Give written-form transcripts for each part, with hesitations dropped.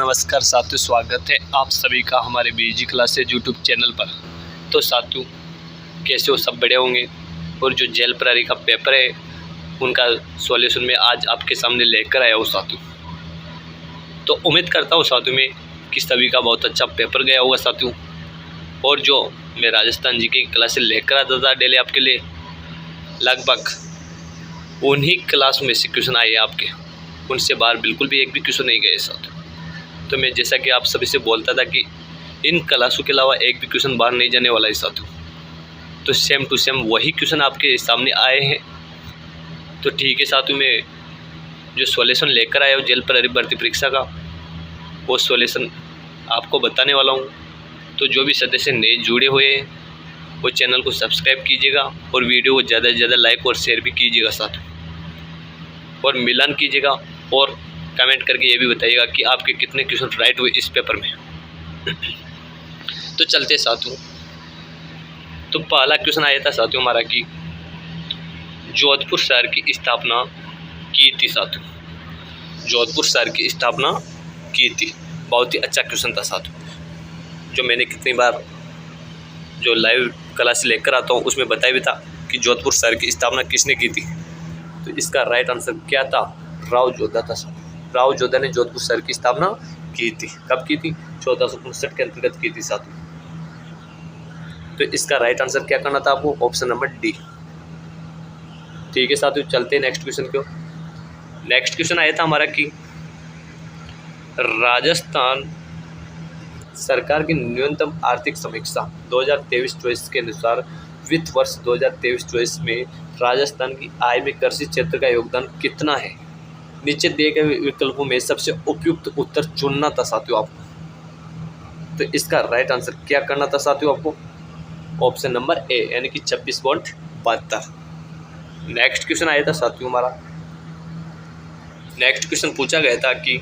नमस्कार साथियों, स्वागत है आप सभी का हमारे बीजी क्लासेज यूट्यूब चैनल पर। तो साथियों, कैसे हो? सब बढ़िया होंगे। और जो जेल प्रहरी का पेपर है उनका सॉल्यूशन में आज आपके सामने लेकर आया हूँ साथियों। तो उम्मीद करता हूँ साथियों में कि सभी का बहुत अच्छा पेपर गया होगा साथियों। और जो मैं राजस्थान जी की क्लासेज लेकर आता था डेली आपके लिए, लगभग उन्हीं क्लास में से क्वेश्चन आए आपके, उनसे बाहर बिल्कुल भी एक भी क्वेश्चन नहीं गए साथियों। तो मैं जैसा कि आप सभी से बोलता था कि इन क्लासों के अलावा एक भी क्वेश्चन बाहर नहीं जाने वाला है साथियों। तो सेम टू सेम वही क्वेश्चन आपके सामने आए हैं। तो ठीक है साथियों, मैं जो सॉल्यूशन लेकर आया हूँ जेल प्रहरी भर्ती परीक्षा का, वो सॉल्यूशन आपको बताने वाला हूँ। तो जो भी सदस्य नए जुड़े हुए हैं वो चैनल को सब्सक्राइब कीजिएगा और वीडियो को ज़्यादा से ज़्यादा लाइक और शेयर भी कीजिएगा साथियों, और मिलान कीजिएगा और कमेंट करके ये भी बताइएगा कि आपके कितने क्वेश्चन राइट हुए इस पेपर में। तो चलते साथियों। तो पहला क्वेश्चन आया था साथियों हमारा कि जोधपुर शहर की स्थापना की थी साथियों। जोधपुर शहर की स्थापना की थी, बहुत ही अच्छा क्वेश्चन था साथियों। जो मैंने कितनी बार जो लाइव क्लास लेकर आता हूँ उसमें बताया भी था कि जोधपुर शहर की स्थापना किसने की थी। तो इसका राइट आंसर क्या था? राव जोधा था साथियों। राव जोधा ने जोधपुर शहर की स्थापना की थी। कब की थी? 1459 के अंतर्गत की थी साथियों। तो इसका राइट आंसर क्या करना था आपको? Option number D. ठीक है साथियों, चलते हैं नेक्स्ट क्वेश्चन को। नेक्स्ट क्वेश्चन आया था हमारा कि राजस्थान सरकार की न्यूनतम आर्थिक समीक्षा 2023-24 के अनुसार वित्त वर्ष 2023-24 में राजस्थान की आय में कृषि क्षेत्र का योगदान कितना है? नीचे दिए गए विकल्पों में सबसे उपयुक्त उत्तर चुनना था साथियों आपको। तो इसका राइट आंसर क्या करना था साथियों आपको? ऑप्शन नंबर ए, यानी कि 26.72। नेक्स्ट क्वेश्चन आया था साथियों हमारा। नेक्स्ट क्वेश्चन पूछा गया था कि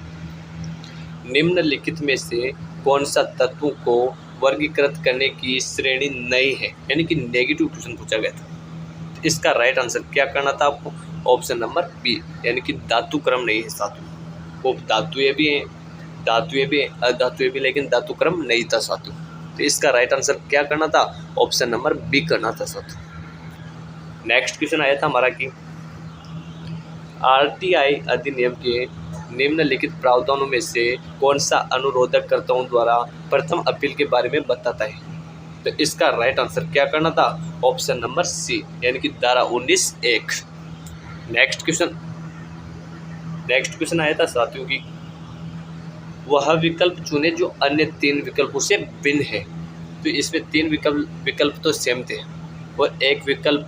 निम्नलिखित में से कौन सा तत्वों को वर्गीकृत करने की श्रेणी नहीं है, यानी कि नेगेटिव क्वेश्चन पूछा गया था। इसका राइट आंसर क्या करना था आपको? ऑप्शन नंबर बी, यानी कि धातु क्रम नहीं है साथियों। वो धातुएं भी हैं, धातुएं भी हैं, अधातुएं भी, लेकिन धातु क्रम नहीं था साथियों। तो इसका राइट आंसर क्या करना था? ऑप्शन नंबर बी करना था साथियों। नेक्स्ट क्वेश्चन आया था हमारा कि आरटीआई अधिनियम के निम्नलिखित प्रावधानों में से कौन सा अनुरोधकर्ताओं द्वारा प्रथम अपील के बारे में बताता है? तो इसका राइट आंसर क्या करना था? ऑप्शन नंबर सी, यानी कि धारा 19(1). नेक्स्ट क्वेश्चन आया था साथियों कि वह विकल्प चुने जो अन्य 3 विकल्पों से भिन्न है। तो इसमें 3 विकल्प तो सेम थे और एक विकल्प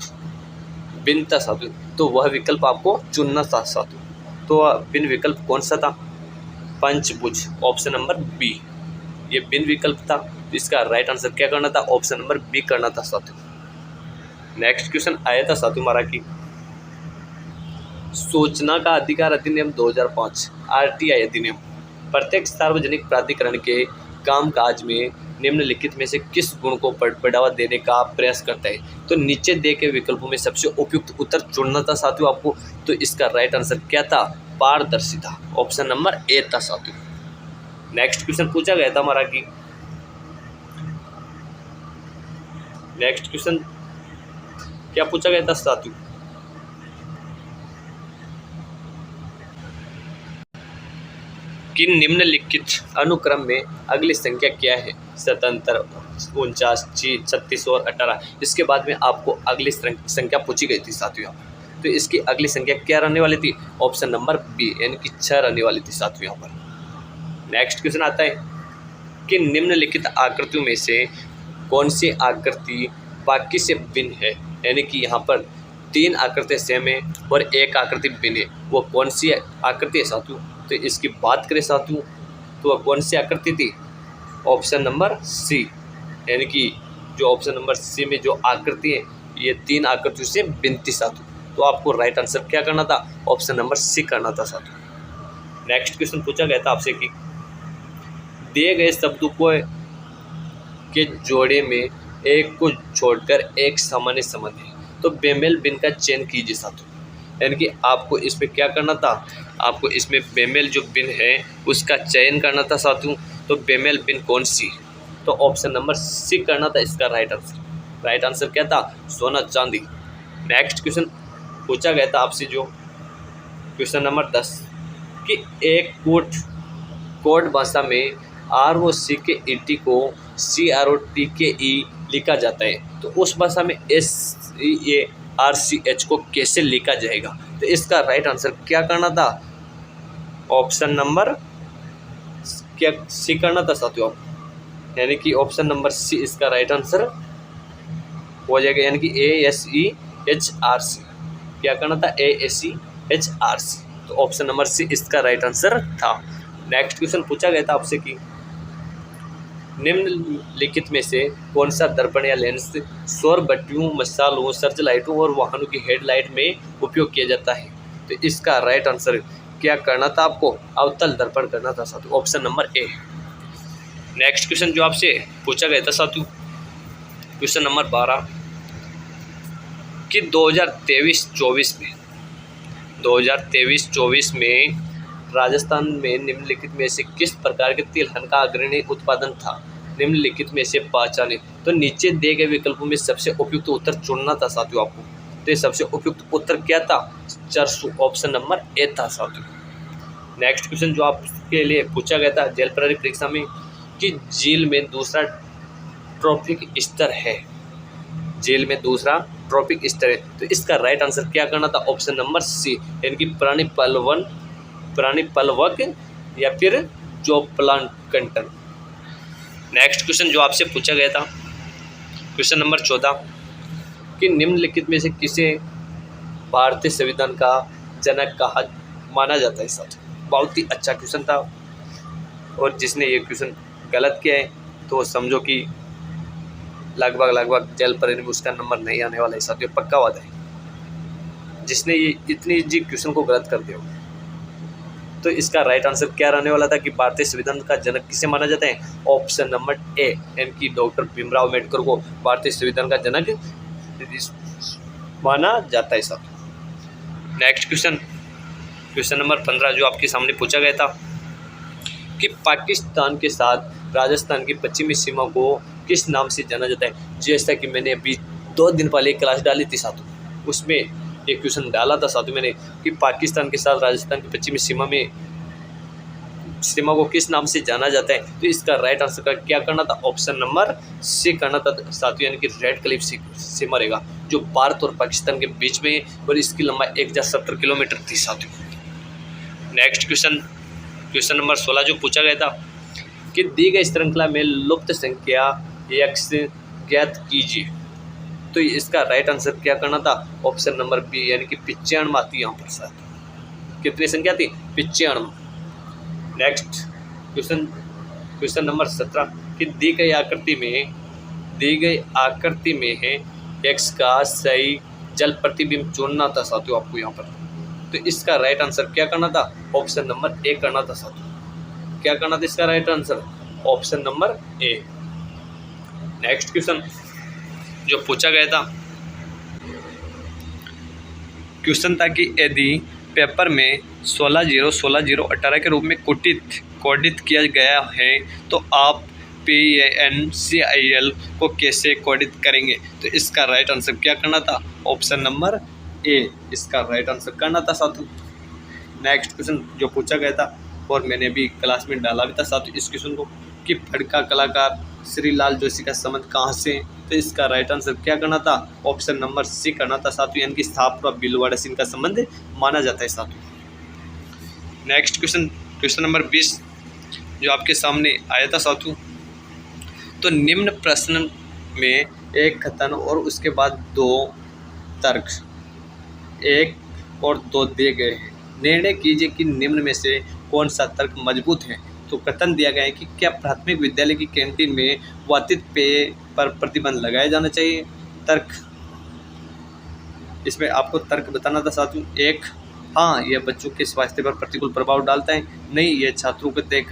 भिन्न था साथियों। तो वह विकल्प आपको चुनना था साथियों। तो भिन्न विकल्प कौन सा था? पंचभुज, ऑप्शन नंबर बी, ये भिन्न विकल्प था। तो इसका राइट आंसर क्या करना था? ऑप्शन नंबर बी करना था साथियों। नेक्स्ट क्वेश्चन आया था साथियों हमारा कि सूचना का अधिकार अधिनियम 2005 आरटीआई अधिनियम प्रत्येक सार्वजनिक प्राधिकरण के कामकाज में निम्नलिखित में से किस गुण को बढ़ावा देने का प्रयास करता है? तो नीचे दिए गए विकल्पों में सबसे उपयुक्त उत्तर चुनना था साथियों आपको। तो इसका राइट आंसर क्या था? पारदर्शिता, ऑप्शन नंबर ए था साथियों। नेक्स्ट क्वेश्चन पूछा गया था हमारा कि नेक्स्ट क्वेश्चन क्या पूछा गया था साथियों? कि निम्नलिखित अनुक्रम में अगली संख्या क्या है? 77, 49, 36 और 18। इसके बाद में आपको अगली संख्या पूछी गई थी साथियों। तो इसकी अगली संख्या क्या रहने वाली थी? ऑप्शन नंबर बी, यानी कि 6 रहने वाली थी साथियों यहाँ पर। नेक्स्ट क्वेश्चन आता है कि निम्नलिखित आकृतियों में से कौन सी आकृति बाकी से भिन्न है? यानी कि यहाँ पर 3 आकृतियाँ सेम है और एक आकृति भिन्न है। वो कौन सी आकृति है साथियों? तो इसकी बात करें साथियों तो वह कौन सी आकृति थी? ऑप्शन नंबर सी, यानी कि जो ऑप्शन नंबर सी में जो आकृति है ये 3 आकृतियों से भिन्न थी साथियों। तो आपको राइट आंसर क्या करना था? ऑप्शन नंबर सी करना था साथियों। नेक्स्ट क्वेश्चन पूछा गया था आपसे कि दिए गए शब्दों को के जोड़े में एक को छोड़कर एक सामान्य संबंध है। तो बेमेल बिन का चयन कीजिए साथियों। यानी कि आपको इसमें क्या करना था? आपको इसमें बेमेल जो बिन है उसका चयन करना था साथियों। तो बेमेल बिन कौन सी, तो ऑप्शन नंबर सी करना था इसका राइट आंसर। राइट आंसर क्या था, सोना चांदी। नेक्स्ट क्वेश्चन पूछा गया था आपसे जो क्वेश्चन नंबर 10 कि एक कोड भाषा में ROC के ET को CROT के E लिखा जाता है, तो उस भाषा में SEARCH को कैसे लिखा जाएगा। तो इसका राइट आंसर क्या करना था, ऑप्शन नंबर क्या सी करना था साथियों, यानी कि ऑप्शन नंबर सी इसका राइट आंसर हो जाएगा, यानी कि ASEHRC। क्या करना था, ASEHRC। तो ऑप्शन नंबर सी इसका राइट आंसर था। नेक्स्ट क्वेश्चन पूछा गया था आपसे कि निम्नलिखित में से कौन सा दर्पण या लेंस सौर बत्तियों, मशालों, सर्च लाइटों और वाहनों की हेडलाइट में उपयोग किया जाता है। तो इसका राइट आंसर क्या करना था आपको, अवतल दर्पण करना था साथियों, option number A. Next question जो आपसे पूछा गया था साथियों क्वेश्चन नंबर 12 कि 2023-24 में राजस्थान में निम्नलिखित में से किस प्रकार के तिलहन का अग्रणी उत्पादन था, निम्नलिखित में से पहचाने। तो नीचे दिए गए विकल्पों में सबसे उपयुक्त उत्तर चुनना था साथियों आपको। तो सबसे उपयुक्त उत्तर क्या था, चरसू, ऑप्शन नंबर ए था साथियों। नेक्स्ट क्वेश्चन जो आपके लिए पूछा गया था जेल प्रहरी परीक्षा में कि झील में दूसरा ट्रॉपिक स्तर है, झील में दूसरा ट्रॉपिक स्तर है, तो इसका राइट आंसर क्या करना था, ऑप्शन नंबर सी, यानी कि प्राणी पलवक या फिर जो प्लांटन। नेक्स्ट क्वेश्चन जो आपसे पूछा गया था क्वेश्चन नंबर 14 कि निम्नलिखित में से किसे भारतीय संविधान का जनक कहा माना जाता है साथ। बहुत ही अच्छा क्वेश्चन था, और जिसने ये क्वेश्चन गलत किया है तो समझो कि लगभग जेल पर उसका नंबर नहीं आने वाला है साथियों, पक्का वादा है। जिसने ये इतनी इजी क्वेश्चन को गलत कर दिया, तो इसका राइट आंसर क्या रहने वाला था कि भारतीय संविधान का जनक किसे माना जाता है, ऑप्शन नंबर ए, यानी कि डॉक्टर भीमराव अम्बेडकर को भारतीय संविधान का जनक माना जाता है साथियों। नेक्स्ट क्वेश्चन नंबर 15 जो आपके सामने पूछा गया था कि पाकिस्तान के साथ राजस्थान की पश्चिमी सीमा को किस नाम से जाना जाता है। जैसा कि मैंने अभी 2 दिन पहले क्लास डाली थी साथियों, उसमें एक क्वेश्चन डाला था साथियों मैंने कि पाकिस्तान के साथ राजस्थान की पश्चिमी सीमा को किस नाम से जाना जाता है। तो इसका राइट आंसर का क्या करना था, ऑप्शन नंबर सी करना था साथियों, यानी कि रेड क्लिफ सीमा रहेगा जो भारत और पाकिस्तान के बीच में है, और इसकी लंबाई 1070 किलोमीटर थी साथियों। नेक्स्ट क्वेश्चन नंबर 16 जो पूछा गया था कि दी गई श्रृंखला में लुप्त संख्या x ज्ञात कीजिए। तो इसका राइट आंसर क्या करना था, ऑप्शन नंबर बी, यानी कि 95 आती यहाँ पर साथ। कितनी संख्या थी, 95। नेक्स्ट क्वेश्चन नंबर 17 कि दी गई आकृति में है x का सही जल प्रतिबिंब चुनना था साथियों आपको यहाँ पर। तो इसका राइट आंसर क्या करना था, ऑप्शन नंबर ए करना था साथियों। क्या करना था इसका right answer, option number A. Next question जो पूछा गया था क्वेश्चन था कि यदि पेपर में 16-0-16-0-18 के रूप में कोडित किया गया है तो आप PANCIL को कैसे कोडित करेंगे। तो इसका राइट आंसर क्या करना था, ऑप्शन नंबर ए इसका राइट आंसर करना था साथियों। नेक्स्ट क्वेश्चन जो पूछा गया था और मैंने भी क्लास में डाला भी था साथियों इस क्वेश्चन को कि फड़का कलाकार श्री लाल जोशी का संबंध कहाँ से है। तो इसका राइट आंसर क्या करना था, ऑप्शन नंबर सी करना था साथियों, यानी कि स्थापना भीलवाड़ा से इनका संबंध माना जाता है साथियों। नेक्स्ट क्वेश्चन नंबर 20 जो आपके सामने आया था साथियों, तो निम्न प्रश्न में एक कथन और उसके बाद 2 तर्क 1 और 2 दिए गए हैं। निर्णय कीजिए कि निम्न में से कौन सा तर्क मजबूत है। तो कथन दिया गया है कि क्या प्राथमिक विद्यालय की कैंटीन में वातित पेय पर प्रतिबंध लगाया जाना चाहिए। तर्क, इसमें आपको तर्क बताना था साथियों। 1, हाँ यह बच्चों के स्वास्थ्य पर प्रतिकूल प्रभाव डालता है। नहीं, यह छात्रों को तय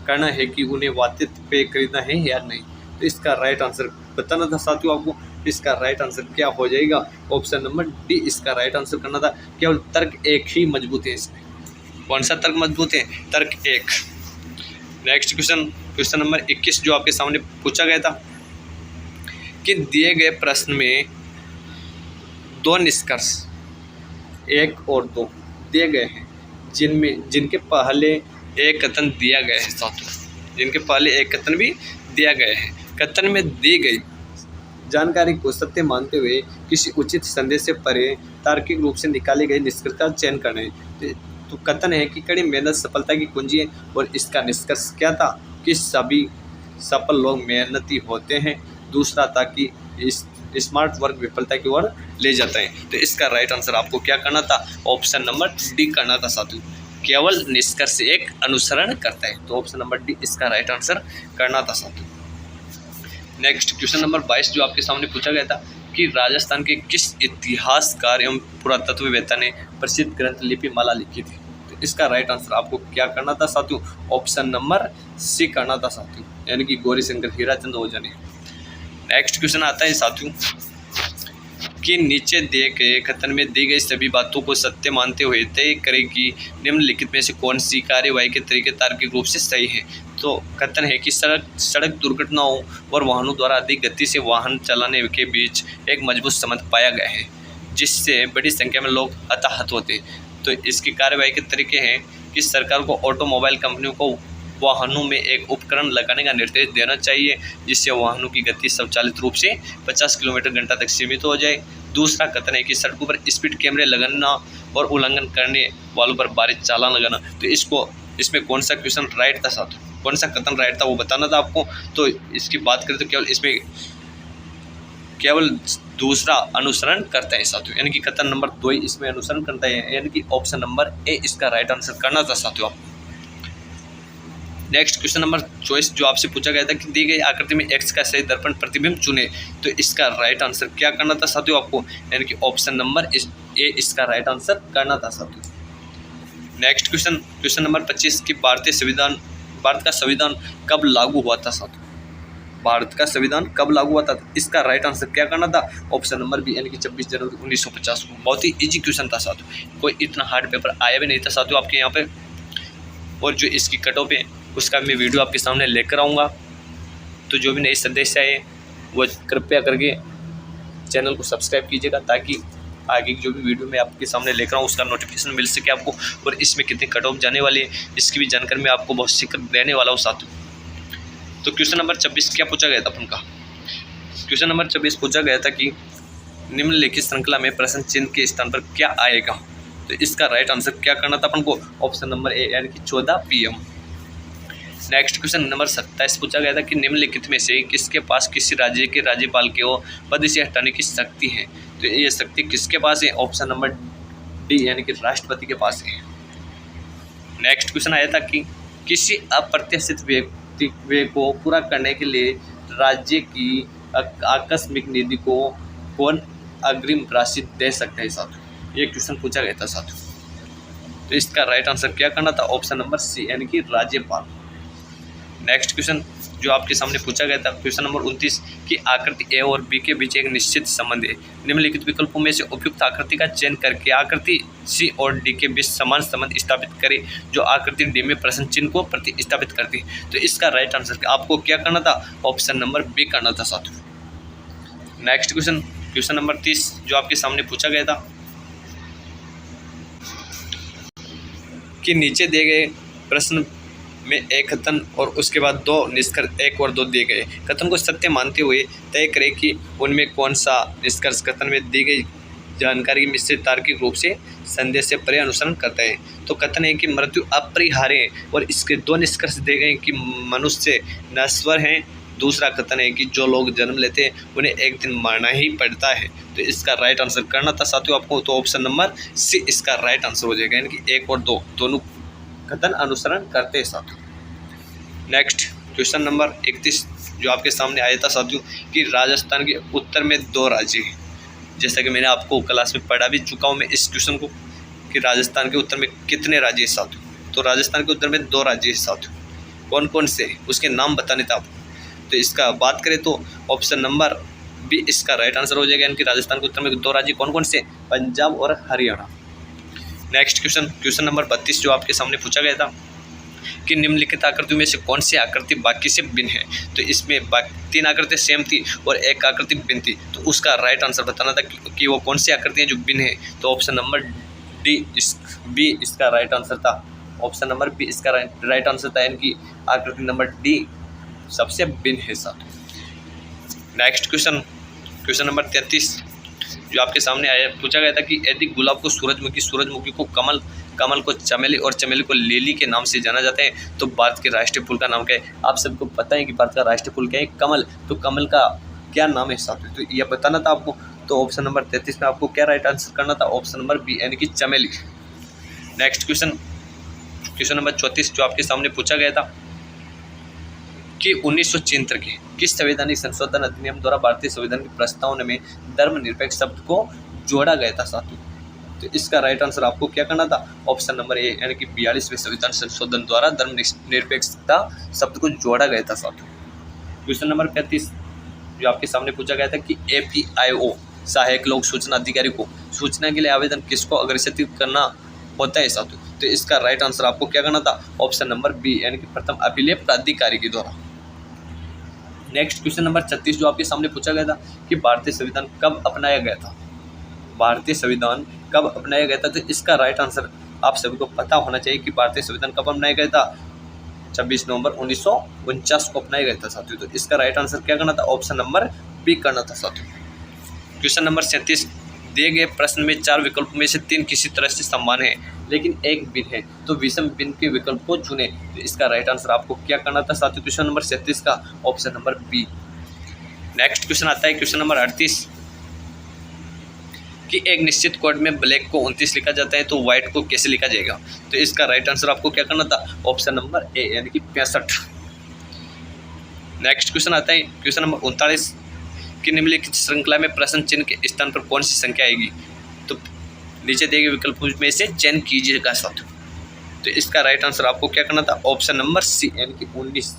करना है कि उन्हें वातित पेय खरीदना है या नहीं। तो इसका राइट आंसर बताना था साथियों आपको। इसका राइट आंसर क्या हो जाएगा, ऑप्शन नंबर डी इसका राइट आंसर करना था। केवल तर्क 1 ही मजबूत है इसमें। कौन सा तर्क मजबूत है? तर्क 1। नेक्स्ट क्वेश्चन नंबर 21 जो आपके सामने पूछा गया था कि दिए गए प्रश्न में दो निष्कर्ष 1 और 2 दिए गए हैं जिनके पहले एक कथन दिया गया है साथियों, जिनके पहले एक कथन भी दिया गया है। कथन में दी गई जानकारी को सत्य मानते हुए किसी उचित संदेश से परे तार्किक रूप से निकाले गए निष्कर्ष का चयन करना है। तो कथन है कि कड़ी मेहनत सफलता की कुंजी है, और इसका निष्कर्ष क्या था कि सभी सफल लोग मेहनती होते हैं। दूसरा था कि स्मार्ट वर्क विफलता की ओर ले जाता है। तो इसका राइट आंसर आपको क्या करना था? ऑप्शन नंबर डी करना था साथियों। केवल निष्कर्ष एक अनुसरण करता है, तो ऑप्शन नंबर डी इसका राइट आंसर करना था साथियों। नेक्स्ट क्वेश्चन नंबर 22 जो आपके सामने पूछा गया था कि राजस्थान के किस इतिहासकार एवं पुरातत्ववेत्ता ने प्रसिद्ध ग्रंथ लिपिमाला लिखी थी? तो इसका राइट आंसर आपको क्या करना था साथियों? ऑप्शन नंबर सी करना था साथियों, यानी कि गौरीशंकर हीराचंद ओझा ने। नेक्स्ट क्वेश्चन आता है साथियों कि नीचे दिए गए कथन में दी गई सभी बातों को सत्य मानते हुए तय करें कि निम्नलिखित में से कौन सी कार्यवाही के तरीके तार्किक रूप से सही है। तो कथन है कि सड़क दुर्घटनाओं और वाहनों द्वारा अधिक गति से वाहन चलाने के बीच एक मजबूत संबंध पाया गया है, जिससे बड़ी संख्या में लोग हताहत होते। तो इसकी कार्यवाही के तरीके हैं कि सरकार को ऑटोमोबाइल कंपनियों को वाहनों में एक उपकरण लगाने का निर्देश देना चाहिए, जिससे वाहनों की गति स्वचालित रूप से 50 किलोमीटर घंटा तक सीमित हो जाए। दूसरा कथन है कि सड़कों पर स्पीड कैमरे लगाना और उल्लंघन करने वालों पर भारी चालान लगाना। तो इसमें कौन सा क्वेश्चन राइट था साथियों, कौन सा कथन राइट था वो बताना था आपको। तो इसकी बात करें तो केवल दूसरा अनुसरण करता है साथियों, यानी कि कथन नंबर 2 ही इसमें अनुसरण करता है, यानी कि ऑप्शन नंबर ए इसका राइट आंसर करना था साथियों आपको। नेक्स्ट क्वेश्चन नंबर 24 जो आपसे पूछा गया था कि दी गई आकृति में एक्स का सही दर्पण प्रतिबिंब चुने। तो इसका राइट आंसर क्या करना था साथियों आपको, यानी कि ऑप्शन नंबर ए इसका राइट आंसर करना था साथियों। नेक्स्ट क्वेश्चन नंबर 25 की भारत का संविधान कब लागू हुआ था साथियों? भारत का संविधान कब लागू हुआ था? इसका राइट आंसर क्या करना था? ऑप्शन नंबर बी, यानी कि 26 जनवरी 1950 को। बहुत ही इजी क्वेश्चन था साथियों, कोई इतना हार्ड पेपर आया भी नहीं था साथियों आपके यहाँ पे। और जो इसकी कट ऑफ है उसका मैं वीडियो आपके सामने लेकर आऊँगा। तो जो भी नए सदस्य आए वो कृपया करके चैनल को सब्सक्राइब कीजिएगा, ताकि आगे जो भी वीडियो मैं आपके सामने लेकर आऊँ उसका नोटिफिकेशन मिल सके आपको, और इसमें कितनी कट ऑफ जाने वाली है इसकी भी जानकारी मैं आपको बहुत शीघ्र देने वाला हूँ साथियों। तो क्वेश्चन नंबर 26 क्या पूछा गया था अपन का? क्वेश्चन नंबर 26 पूछा गया था कि निम्नलिखित श्रृंखला में प्रश्न चिन्ह के स्थान पर क्या आएगा? तो इसका राइट आंसर क्या करना था अपन को? ऑप्शन नंबर ए, यानी कि 14 PM। नेक्स्ट क्वेश्चन नंबर 27 पूछा गया था कि निम्नलिखित में से किसके पास किसी राज्य के राज्यपाल को पद से हटाने की शक्ति है? तो ये शक्ति किसके पास है? ऑप्शन नंबर डी, यानी कि राष्ट्रपति के पास है। नेक्स्ट क्वेश्चन आया था कि किसी अप्रत्याशित व्यय को पूरा करने के लिए राज्य की आकस्मिक निधि को कौन अग्रिम राशि दे सकता है साथियों? ये क्वेश्चन पूछा गया था साथियों। तो इसका राइट आंसर क्या करना था? ऑप्शन नंबर सी, यानी कि राज्यपाल। नेक्स्ट क्वेश्चन जो आपके सामने पूछा गया था क्वेश्चन नंबर 29 की आकृति ए और बी के बीच एक निश्चित संबंध है। निम्नलिखित विकल्पों में से उपयुक्त आकृति का चयन करके आकृति सी और डी के बीच समान संबंध स्थापित करें जो आकृति डी में प्रश्न चिन्ह को प्रतिस्थापित करती है। तो इसका राइट आंसर आपको क्या करना था? ऑप्शन नंबर बी करना था साथियों। नेक्स्ट क्वेश्चन नंबर 30 जो आपके सामने पूछा गया था कि नीचे दिए गए प्रश्न में एक कथन और उसके बाद दो निष्कर्ष 1 और 2 दिए गए। कथन को सत्य मानते हुए तय करें कि उनमें कौन सा निष्कर्ष कथन में दी गई जानकारी में से तार्किक रूप से संदेश से परे अनुसरण करता है। तो कथन है कि मृत्यु अपरिहार्य है, और इसके 2 निष्कर्ष दिए गए कि मनुष्य नश्वर हैं। दूसरा कथन है कि जो लोग जन्म लेते हैं उन्हें एक दिन मरना ही पड़ता है। तो इसका राइट आंसर करना था साथियों आपको। तो ऑप्शन नंबर सी इसका राइट आंसर हो जाएगा, यानी कि 1 और 2 दोनों कथन अनुसरण करते हैं साथियों। नेक्स्ट क्वेश्चन नंबर 31 जो आपके सामने आया था साथियों कि राजस्थान के उत्तर में 2 राज्य हैं। जैसा कि मैंने आपको क्लास में पढ़ा भी चुका हूँ मैं इस क्वेश्चन को कि राजस्थान के उत्तर में कितने राज्य हैं साथियों। तो राजस्थान के उत्तर में 2 राज्य हैं साथियों। कौन कौन से उसके नाम बताने थे आपको। तो इसका बात करें तो ऑप्शन नंबर बी इसका राइट आंसर हो जाएगा, यानी कि राजस्थान के उत्तर में 2 राज्य कौन कौन से? पंजाब और हरियाणा। नेक्स्ट क्वेश्चन नंबर 32 जो आपके सामने पूछा गया था कि निम्नलिखित आकृतियों में से कौन सी आकृति बाकी से भिन्न है। तो इसमें 3 आकृतियाँ सेम थी और एक आकृति भिन्न थी, तो उसका राइट आंसर बताना था कि वो कौन सी आकृतियाँ जो भिन्न है। तो ऑप्शन नंबर बी इसका राइट आंसर था। ऑप्शन नंबर बी इसका राइट आंसर था, यानी कि आकृति नंबर डी सबसे भिन्न है साथ। नेक्स्ट क्वेश्चन नंबर 33 जो आपके सामने आया, पूछा गया था कि यदि गुलाब को सूरजमुखी को कमल को चमेली और चमेली को लिली के नाम से जाना जाता है, तो भारत के राष्ट्रीय फूल का नाम क्या है। आप सबको पता है कि भारत का राष्ट्रीय फूल क्या है, कमल। तो कमल का क्या नाम है साथियों, तो यह बताना था आपको। तो ऑप्शन नंबर 33 में आपको क्या राइट आंसर करना था, ऑप्शन नंबर बी यानी कि चमेली। नेक्स्ट क्वेश्चन नंबर 34 जो आपके सामने पूछा गया था कि 1973 के किस संवैधानिक संशोधन अधिनियम द्वारा भारतीय संविधान की प्रस्तावना में धर्मनिरपेक्ष शब्द को जोड़ा गया था साथियों। तो इसका राइट आंसर आपको क्या करना था, ऑप्शन नंबर ए यानी कि 42वें संविधान संशोधन द्वारा धर्मनिरपेक्षता शब्द को जोड़ा गया था साथियों। क्वेश्चन नंबर 35 जो आपके सामने पूछा गया था कि APIO सहायक लोक सूचना अधिकारी को सूचना के लिए आवेदन किसको अग्रेषित करना होता है साथियों। तो इसका राइट आंसर आपको क्या करना था, ऑप्शन नंबर बी यानी कि प्रथम अपीलीय प्राधिकारी के द्वारा। नेक्स्ट क्वेश्चन नंबर 36 जो आपके सामने पूछा गया था कि भारतीय संविधान कब अपनाया गया था। भारतीय संविधान कब अपनाया गया था, तो इसका राइट आंसर आप सभी को पता होना चाहिए कि भारतीय संविधान कब अपनाया गया था, 26 नवंबर 1949 को अपनाया गया था साथियों। तो इसका राइट आंसर क्या करना था, ऑप्शन नंबर बी करना था साथियों। क्वेश्चन नंबर 37 दिए गए प्रश्न में 4 विकल्पों में से 3 किसी तरह से समान है लेकिन एक भिन्न है, तो विषम भिन्न के विकल्प को चुने। तो इसका राइट आंसर आपको क्या करना था साथियों, क्वेश्चन नंबर 37 का option number B. Next question आता है क्वेश्चन नंबर 38 कि एक निश्चित कोड में ब्लैक को 29 लिखा जाता है तो व्हाइट को कैसे लिखा जाएगा। तो इसका राइट आंसर आपको क्या करना था, ऑप्शन नंबर ए यानी कि 65। नेक्स्ट क्वेश्चन आता है क्वेश्चन नंबर 39 कि निम्नलिखित श्रृंखला में प्रश्न चिन्ह के स्थान पर कौन सी संख्या आएगी। तो नीचे दिए गए विकल्पों में से चयन कीजिएगा साथियों। तो इसका राइट आंसर आपको क्या करना था, ऑप्शन नंबर सी यानी कि 19।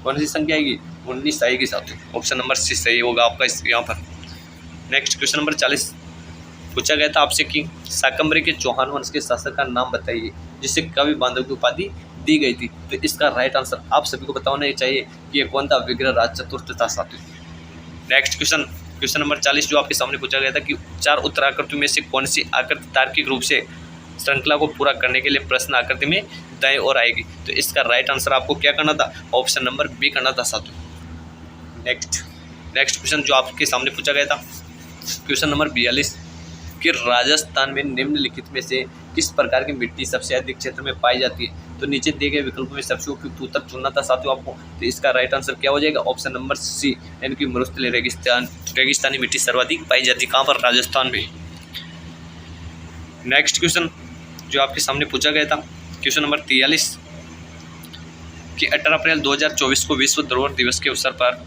कौन सी संख्या आएगी, 19 आएगी साथियों। ऑप्शन नंबर सी सही होगा आपका यहाँ पर। नेक्स्ट क्वेश्चन नंबर 40 पूछा गया था आपसे कि शाकंभरी के चौहान वंश के शासक का नाम बताइए जिसे कवि बांधव की उपाधि दी गई थी। तो इसका राइट आंसर आप सभी को बताना चाहिए कि ये कौन था, विग्रहराज चतुर्थ था साथियों। नेक्स्ट क्वेश्चन नंबर 40 जो आपके सामने पूछा गया था कि 4 उत्तर आकृतियों में से कौन सी आकृति तार्किक रूप से श्रृंखला को पूरा करने के लिए प्रश्न आकृति में दाएं ओर आएगी। तो इसका राइट आंसर आपको क्या करना था, ऑप्शन नंबर बी करना था साथियों। नेक्स्ट क्वेश्चन जो आपके सामने पूछा गया था क्वेश्चन नंबर 42 कि राजस्थान में निम्नलिखित में से किस प्रकार की मिट्टी सबसे अधिक क्षेत्र में पाई जाती है। तो नीचे दिए गए विकल्पों में सबसे उपयुक्त उत्तर चुनना था साथियों आपको। तो इसका राइट आंसर क्या हो जाएगा, ऑप्शन नंबर सी यानी कि मरुस्थलीय रेगिस्तानी मिट्टी सर्वाधिक पाई जाती है कहाँ पर, राजस्थान में। नेक्स्ट क्वेश्चन जो आपके सामने पूछा गया था क्वेश्चन नंबर 43 कि 18 अप्रैल 2024 को विश्व धरोहर दिवस के अवसर पर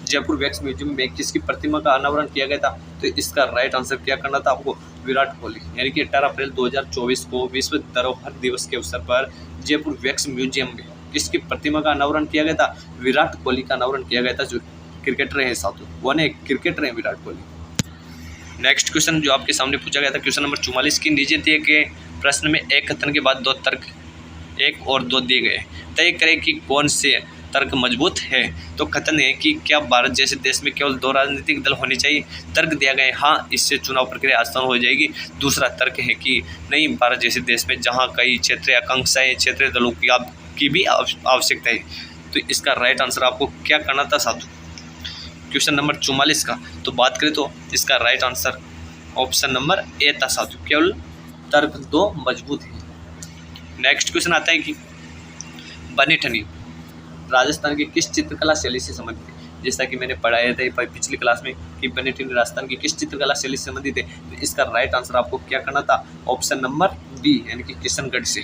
जयपुर वैक्स म्यूजियम में किसकी प्रतिमा का अनावरण किया गया था। तो इसका राइट आंसर क्या करना था आपको, विराट कोहली। यानी कि 18 अप्रैल 2024 को विश्व धरोहर दिवस के अवसर पर जयपुर वैक्स म्यूजियम में किसकी प्रतिमा का अनावरण किया गया था, विराट कोहली का अनावरण किया गया था, जो क्रिकेटर है साथियों, वो ने क्रिकेटर है विराट कोहली। नेक्स्ट क्वेश्चन जो आपके सामने पूछा गया था क्वेश्चन नंबर 44 की नीचे दिए गए प्रश्न में एक कथन के बाद 2 तर्क 1 और 2 दिए गए, तय करें कि कौन से तर्क मजबूत है। तो कथन है कि क्या भारत जैसे देश में केवल 2 राजनीतिक दल होने चाहिए। तर्क दिया गया है हाँ, इससे चुनाव प्रक्रिया आसान हो जाएगी। दूसरा तर्क है कि नहीं, भारत जैसे देश में जहाँ कई क्षेत्रीय आकांक्षाएं क्षेत्रीय दलों की भी आवश्यकता है। तो इसका राइट आंसर आपको क्या करना था साथियों, क्वेश्चन नंबर 44 का। तो बात करें तो इसका right answer option number A था साथियों, केवल तर्क 2 मजबूत है। नेक्स्ट क्वेश्चन आता है कि बनी ठनी राजस्थान की किस चित्रकला शैली से संबंधित है। जैसा कि मैंने पढ़ाया था पिछली क्लास में कि बनी ठनी राजस्थान की किस चित्रकला शैली से संबंधित है। तो इसका राइट आंसर आपको क्या करना था, ऑप्शन नंबर बी यानी कि किशनगढ़ से।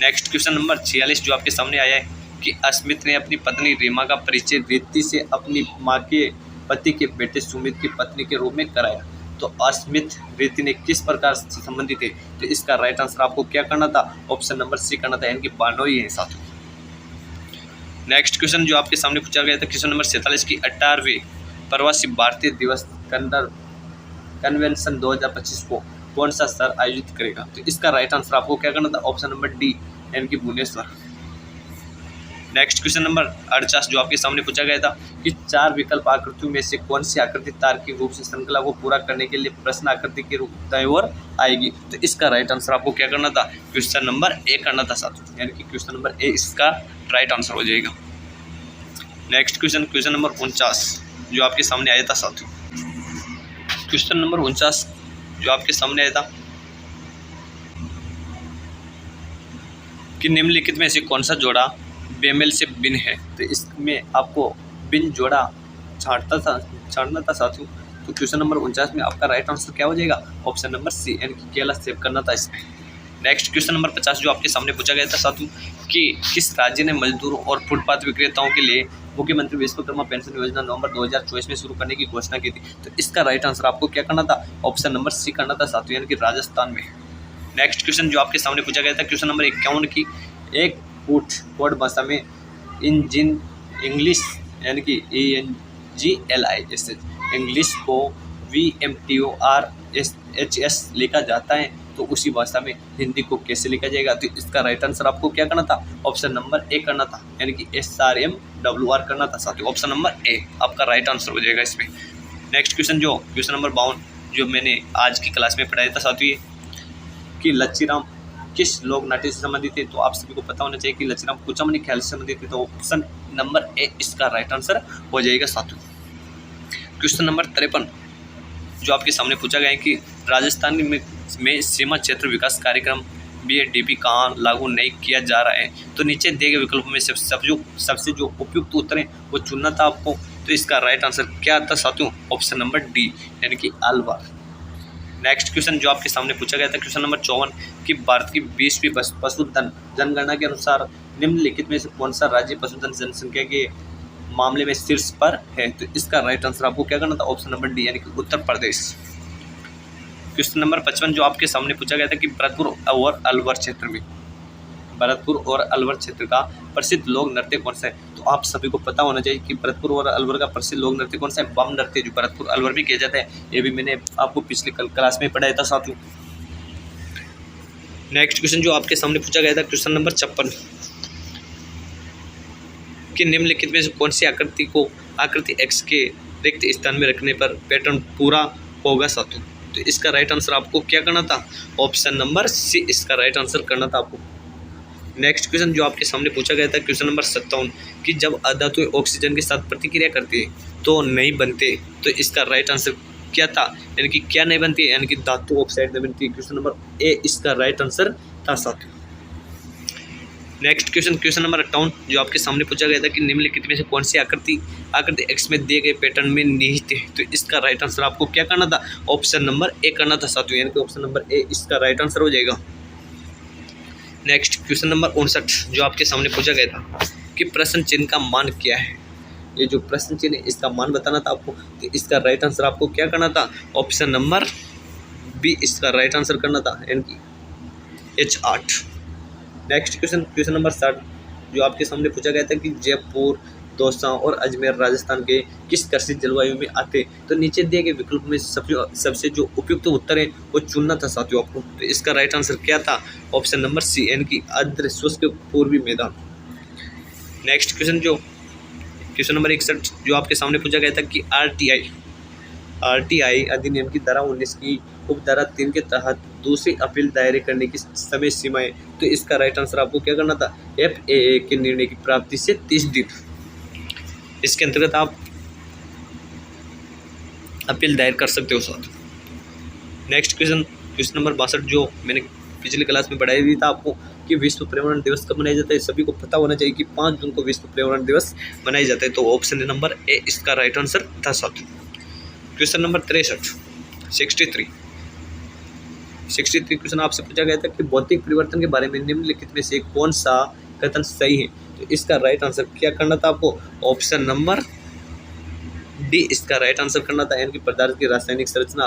नेक्स्ट क्वेश्चन नंबर 46 जो आपके सामने आया है कि अस्मित ने अपनी पत्नी रीमा का परिचय रीति से अपनी माँ के पति के बेटे सुमित की पत्नी के रूप में कराया। तो अस्मित रीति ने किस प्रकार से संबंधित है। तो इसका राइट आंसर आपको क्या करना था, ऑप्शन नंबर सी करना था, यानी कि बानोई है साथियों। नेक्स्ट क्वेश्चन जो आपके सामने पूछा गया था क्वेश्चन नंबर 47 की 18वें प्रवासी भारतीय दिवस कन्वेंशन 2025 को कौन सा शहर आयोजित करेगा? तो इसका राइट आंसर आपको क्या करना था? ऑप्शन नंबर डी यानी कि भुवनेश्वर। नेक्स्ट क्वेश्चन नंबर 48 जो आपके सामने पूछा गया था कि 4 विकल्प आकृतियों में से कौन सी आकृति तार्किक रूप से श्रृंखला को पूरा करने के लिए प्रश्न आकृति के रूप दाईं ओर आएगी? तो इसका राइट आंसर आपको क्या करना था? क्वेश्चन नंबर ए करना था साथियों, यानी कि क्वेश्चन नंबर ए इसका राइट आंसर हो जाएगा। नेक्स्ट क्वेश्चन नंबर 49 जो आपके सामने आया था साथियों। क्वेश्चन नंबर 49 जो आपके सामने आया था कि निम्नलिखित में से कौन सा जोड़ा बेमेल से भिन्न है? तो इसमें आपको भिन्न जोड़ा छांटना था साथियों। तो क्वेश्चन नंबर 49 में आपका राइट आंसर क्या हो जाएगा? ऑप्शन नंबर सी यानी कि केला सेव करना था इसमें। नेक्स्ट क्वेश्चन नंबर 50 जो आपके सामने पूछा गया था साथियों कि किस राज्य ने मजदूरों और फुटपाथ विक्रेताओं के लिए मुख्यमंत्री विश्वकर्मा पेंशन योजना नवंबर 2024 में शुरू करने की घोषणा की थी? तो इसका राइट आंसर आपको क्या करना था? ऑप्शन नंबर सी करना था साथियों, यानी कि राजस्थान में। नेक्स्ट क्वेश्चन जो आपके सामने पूछा गया था क्वेश्चन नंबर 51 की एक फुट कोड भाषा में इंग्लिश यानी कि ENGLISH इंग्लिश को VMTORSHS लिखा जाता है, तो उसी भाषा में हिंदी को कैसे लिखा जाएगा? तो इसका राइट आंसर आपको क्या करना था? ऑप्शन नंबर ए करना था, यानी कि SRMWR करना था साथियों। ऑप्शन नंबर ए आपका राइट आंसर हो जाएगा इसमें। नेक्स्ट क्वेश्चन नंबर 52 जो मैंने आज की क्लास में पढ़ाया था साथियों कि लच्छीराम किस लोक नाट्य से संबंधित है? तो आप सभी को पता होना चाहिए कि लच्छीराम कुचामनी ख्याल से संबंधित है, तो ऑप्शन नंबर ए इसका राइट आंसर हो जाएगा साथियों। क्वेश्चन नंबर 53 जो आपके सामने पूछा गया है कि राजस्थान में सीमा क्षेत्र विकास कार्यक्रम BADP कहाँ लागू नहीं किया जा रहा है? तो नीचे दिए गए विकल्पों में सबसे जो उपयुक्त उत्तर है वो चुनना था आपको। तो इसका राइट आंसर क्या था साथियों? ऑप्शन नंबर डी यानी कि अलवर। नेक्स्ट क्वेश्चन जो आपके सामने पूछा गया था क्वेश्चन नंबर 54 कि भारत की 20वीं पशुधन जनगणना के अनुसार निम्नलिखित में से कौन सा राज्य पशुधन जनसंख्या के मामले में शीर्ष पर है? तो इसका राइट आंसर आपको क्या करना था? ऑप्शन नंबर डी यानी कि उत्तर प्रदेश। क्वेश्चन नंबर 55 जो आपके सामने पूछा गया था कि भरतपुर और अलवर क्षेत्र का प्रसिद्ध लोक नृत्य कौन सा है? तो आप सभी को पता होना चाहिए कि भरतपुर और अलवर का प्रसिद्ध लोक नृत्य कौन सा है? बम नृत्य, जो भरतपुर अलवर भी किया जाता है। ये भी मैंने आपको पिछले क्लास में पढ़ाया था साथियों। नेक्स्ट क्वेश्चन जो आपके सामने पूछा गया था क्वेश्चन नंबर 56 कि निम्नलिखित में से कौन सी आकृति X के रिक्त स्थान में रखने पर पैटर्न पूरा होगा साथियों? तो इसका राइट आंसर आपको क्या करना था? ऑप्शन नंबर सी इसका राइट आंसर करना था आपको। नेक्स्ट क्वेश्चन जो आपके सामने पूछा गया था क्वेश्चन नंबर 57 कि जब अधातुएं ऑक्सीजन के साथ प्रतिक्रिया करती है तो नहीं बनते, तो इसका राइट आंसर क्या था? यानी कि क्या नहीं बनती है? यानी कि धातु ऑक्साइड नहीं बनती। क्वेश्चन नंबर ए इसका राइट आंसर था साथियों। नेक्स्ट क्वेश्चन नंबर 58 जो आपके सामने पूछा गया था कि निम्नलिखित में से कौन सी आकृति X में दिए गए पैटर्न में निहित है? तो इसका राइट आंसर आपको क्या करना था? ऑप्शन नंबर ए करना था साथियों, यानी कि ऑप्शन नंबर ए इसका राइट आंसर हो जाएगा। नेक्स्ट क्वेश्चन नंबर 59 जो आपके सामने पूछा गया था कि प्रश्न चिन्ह का मान क्या है? ये जो प्रश्न चिन्ह है इसका मान बताना था आपको। तो इसका राइट आंसर आपको क्या करना था? ऑप्शन नंबर बी इसका राइट आंसर करना था, यानी कि H8। नेक्स्ट क्वेश्चन नंबर 60 जो आपके सामने पूछा गया था कि जयपुर, दौसा और अजमेर राजस्थान के किस कृषि जलवायु में आते? तो नीचे दिए गए विकल्प में सबसे जो उपयुक्त उत्तर है वो चुनना था साथियों आपको। तो इसका राइट आंसर क्या था? ऑप्शन नंबर सी यानी कि अर्ध शुष्क पूर्वी मैदान। नेक्स्ट क्वेश्चन नंबर 61 जो आपके सामने पूछा गया था कि RTI अधिनियम की धारा 19 की उपधारा 3 के तहत दूसरी अपील दायर करने की समय सीमाएं। तो इसका राइट आंसर आपको क्या करना था? FAA के निर्णय की प्राप्ति से 30 दिन। इसके अंतर्गत आप अपील दायर कर सकते हो साथ। नेक्स्ट क्वेश्चन नंबर 62 जो मैंने पिछली क्लास में पढ़ाई हुई था आपको कि विश्व पर्यावरण दिवस कब मनाया जाता है? सभी को पता होना चाहिए कि 5 जून को विश्व पर्यावरण दिवस मनाया जाता है। तो ऑप्शन नंबर ए इसका राइट आंसर था साथियों। क्वेश्चन नंबर 63 क्वेश्चन आपसे पूछा गया था कि भौतिक परिवर्तन के बारे में निम्नलिखित में से कौन सा कथन सही है? तो इसका राइट आंसर क्या करना था आपको? ऑप्शन नंबर डी इसका राइट आंसर करना था, यानी कि पदार्थ की रासायनिक संरचना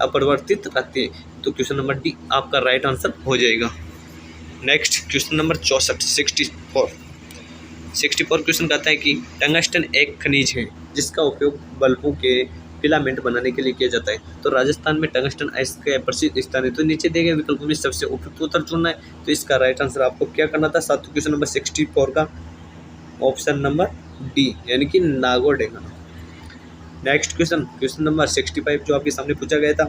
अपरिवर्तित रहती है। तो क्वेश्चन नंबर डी आपका राइट आंसर हो जाएगा। नेक्स्ट क्वेश्चन नंबर 64 क्वेश्चन कहता है कि टंगस्टन एक खनिज है जिसका उपयोग बल्बों के फिलामेंट बनाने के लिए किया जाता है? तो राजस्थान में टंगस्टन अयस्क प्रसिद्ध स्थान है। तो नीचे दिए गए विकल्पों में सबसे उपयुक्त उत्तर चुनना है। तो इसका राइट आंसर आपको क्या करना था साथियों? क्वेश्चन नंबर 64 का ऑप्शन नंबर डी यानी कि नागोरडेंगा। नेक्स्ट क्वेश्चन नंबर 65 जो आपके सामने पूछा गया था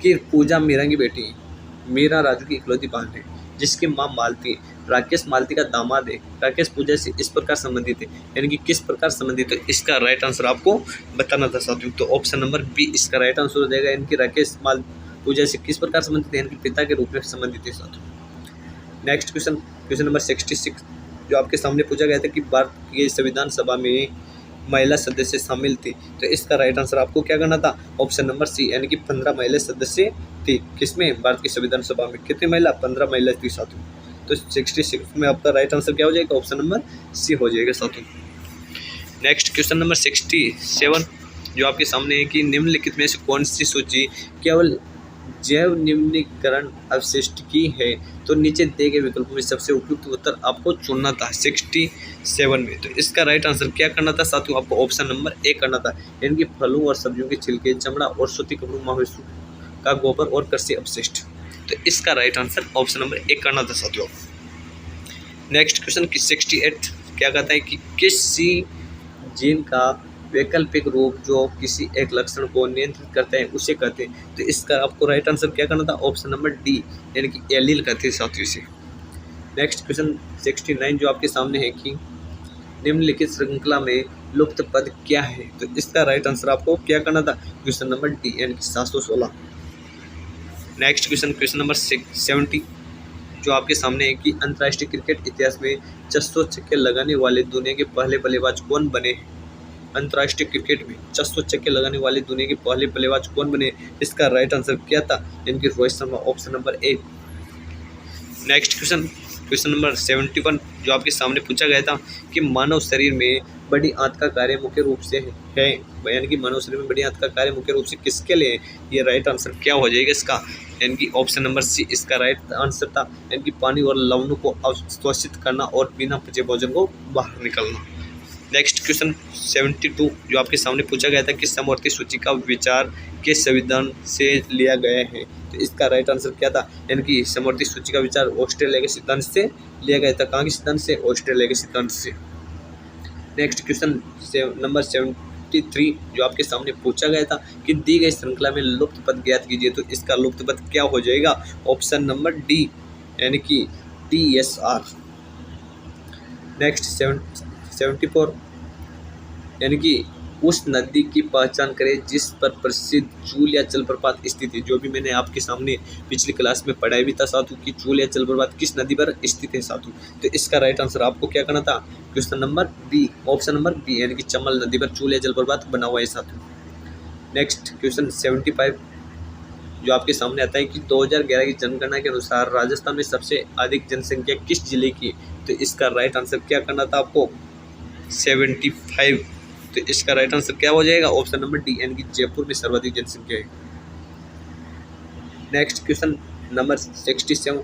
कि पूजा मीरा की बेटी मीरा राजू की इकलौती बहन है जिसकी मां मालती राकेश मालती का दामाद है। राकेश पूजा से इस प्रकार संबंधित है यानी कि किस प्रकार संबंधित है? इसका राइट आंसर आपको बताना था साथियों। तो ऑप्शन नंबर बी इसका राइट आंसर हो जाएगा यानी कि राकेश माल पूजा से किस प्रकार संबंधित है यानी कि पिता के रूप में संबंधित है साथियों। नेक्स्ट क्वेश्चन नंबर 66 जो आपके सामने पूछा गया था कि भारत की संविधान सभा में महिला सदस्य शामिल थी। तो इसका राइट आंसर आपको क्या करना था? ऑप्शन नंबर सी यानी कि 15 महिला सदस्य थी। किसमें? भारत की संविधान सभा में कितनी महिला? 15 महिला थी साथियों। तो 66 में आपका राइट आंसर क्या हो जाएगा? ऑप्शन नंबर सी हो जाएगा साथियों। नेक्स्ट क्वेश्चन नंबर 67 जो आपके सामने है कि निम्नलिखित में से कौन सी सूची केवल जैव निम्नीकरण अवशिष्ट की है? तो नीचे दिए गए विकल्पों में सबसे उपयुक्त उत्तर आपको चुनना था 67 में। तो इसका राइट आंसर क्या करना था साथियों? आपको ऑप्शन नंबर ए करना था यानी कि फलों और सब्जियों के छिलके, चमड़ा और सूती कपड़ों, मवेशियों का गोबर और कृषि अपशिष्ट। तो इसका right answer option number A करना था साथियों। नेक्स्ट क्वेश्चन 68 क्या कहता है कि किसी जीन का वैकल्पिक रूप जो किसी एक लक्षण को नियंत्रित करते हैं उसे कहते हैं? तो इसका आपको राइट आंसर क्या करना था? ऑप्शन नंबर डी यानी कि एलील कहते हैं साथियों से। नेक्स्ट क्वेश्चन 69 जो आपके सामने है कि निम्नलिखित श्रृंखला में लुप्त पद क्या है? तो इसका राइट आंसर आपको क्या करना था? क्वेश्चन नंबर डी यानी कि 716। नेक्स्ट क्वेश्चन नंबर 70 जो आपके सामने है कि अंतर्राष्ट्रीय क्रिकेट इतिहास में 600 छक्के लगाने वाले दुनिया के पहले बल्लेबाज कौन बने? अंतर्राष्ट्रीय क्रिकेट में 600 छक्के लगाने वाले दुनिया के पहले बल्लेबाज कौन बने? इसका राइट आंसर क्या था? यानी कि Rohit Sharma, option number A. Next question number 71 जो आपके सामने पूछा गया था कि मानव शरीर में बड़ी आंत का कार्य मुख्य रूप से है यानी कि मानव शरीर में बड़ी आंत का कार्य मुख्य रूप से किसके लिए? ये राइट आंसर क्या हो जाएगा इसका? यानी कि ऑप्शन नंबर सी इसका राइट आंसर था यानी कि पानी और लवणों को अवशोषित करना और बिना पचे भोजन को बाहर निकलना। नेक्स्ट क्वेश्चन 72 जो आपके सामने पूछा गया था कि समवर्ती सूची का विचार किस संविधान से लिया गया है? तो इसका राइट आंसर क्या था? यानी कि समवर्ती सूची का विचार ऑस्ट्रेलिया के सिद्धांत से लिया गया था। कहाँ के सिद्धांत से? ऑस्ट्रेलिया के सिद्धांत से। नेक्स्ट क्वेश्चन नंबर 73 जो आपके सामने पूछा गया था कि दी गई श्रृंखला में लुप्त पद ज्ञात कीजिए। तो इसका लुप्त पद क्या हो जाएगा? ऑप्शन नंबर डी यानी कि TSR। नेक्स्ट 74 यानी कि उस नदी की पहचान करें जिस पर प्रसिद्ध चूल या जलप्रपात स्थित है। जो भी मैंने आपके सामने पिछली क्लास में पढ़ाई भी था साथियों कि चूल या जलप्रपात किस नदी पर स्थित है साथियों। तो इसका राइट आंसर आपको क्या करना था? Question number B, option number B यानी कि चंबल नदी पर चूल या जलप्रपात बना हुआ है साथियों। नेक्स्ट क्वेश्चन 75 जो आपके सामने आता है कि 2011 की जनगणना के अनुसार राजस्थान में सबसे अधिक जनसंख्या किस जिले की? तो इसका राइट आंसर क्या करना था आपको? 75। तो इसका राइट आंसर क्या हो जाएगा? ऑप्शन नंबर डी यानी कि जयपुर में सर्वाधिक जनसंख्या है। नेक्स्ट क्वेश्चन नंबर 67